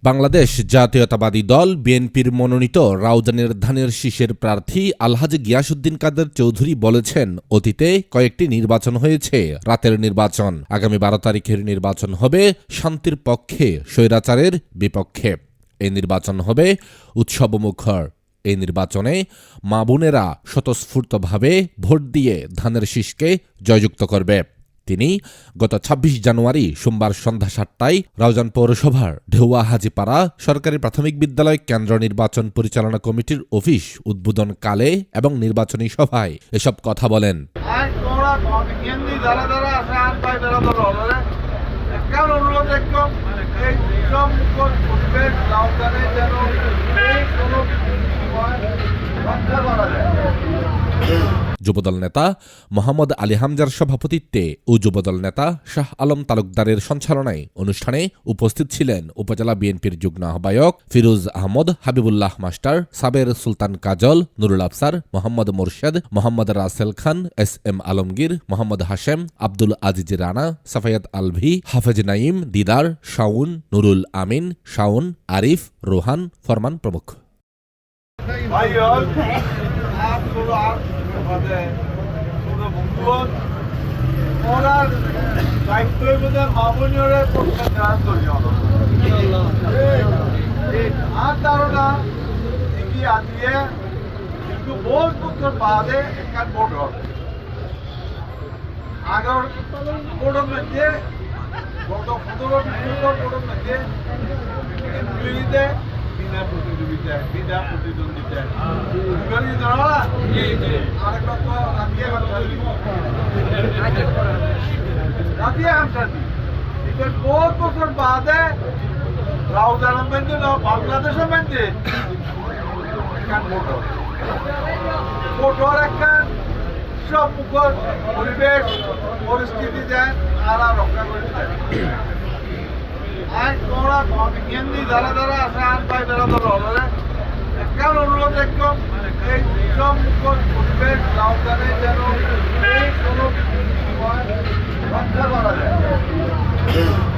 বাংলাদেশ জাতীয়তাবাদী দল বিএনপির মনোনীত রাউজানের ধানের শীষের প্রার্থী আলহাজি গিয়াসউদ্দিন কাদের চৌধুরী বলেছেন, অতীতে কয়েকটি নির্বাচন হয়েছে, রাতের নির্বাচন। আগামী 12 তারিখের নির্বাচন হবে শান্তির পক্ষে, স্বৈরাচারের বিপক্ষে। এই নির্বাচন হবে উৎসবমুখর। এই নির্বাচনে মা বোনেরা স্বতঃস্ফূর্তভাবে ভোট দিয়ে ধানের শীষকে জয়যুক্ত করবে। তিনি গত ২৬ জানুয়ারি সোমবার সন্ধ্যা ৭টায় রাউজান পৌরসভার ঢেউয়া হাজীপাড়া সরকারি প্রাথমিক বিদ্যালয় কেন্দ্র নির্বাচন পরিচালনা কমিটির অফিস উদ্বোধনকালে এবং নির্বাচনী সভায় এসব কথা বলেন। যুবদল নেতা মোহাম্মদ আলী হামজার সভাপতিত্বে ও যুবদল নেতা শাহ আলম তালুকদারের সঞ্চালনায় অনুষ্ঠানে উপস্থিত ছিলেন উপজেলা বিএনপির যুগ্ম আহ্বায়ক ফিরোজ আহমদ, হাবিবুল্লাহ মাস্টার, সাবের সুলতান কাজল, নুরুল আফসার, মোহাম্মদ মোরশেদ, মোহাম্মদ রাসেল খান, SM আলমগীর, মোহাম্মদ হাশেম, আব্দুল আজিজ রানা, সাফায়াত আলভি, হাফেজ নাইম, দিদার, শাউন, নুরুল আমিন, শাউন, আরিফ, রোহান, ফরমান প্রমুখ। বিনা প্রতিদ্বন্দ্বিতায় বহুত বছর বাদে রাউজানের মধ্যে বাংলাদেশের মধ্যে ভোটর একটা সব মুখর পরিবেশ পরিস্থিতি দেন আর রক্ষা করে দেন। যারা যারা আছে আর ভাই যারা ধরো কেন অনুরোধ একদম এই সব মুখর পরিবেশ রাউজানে যেন রক্ষা করা যায়।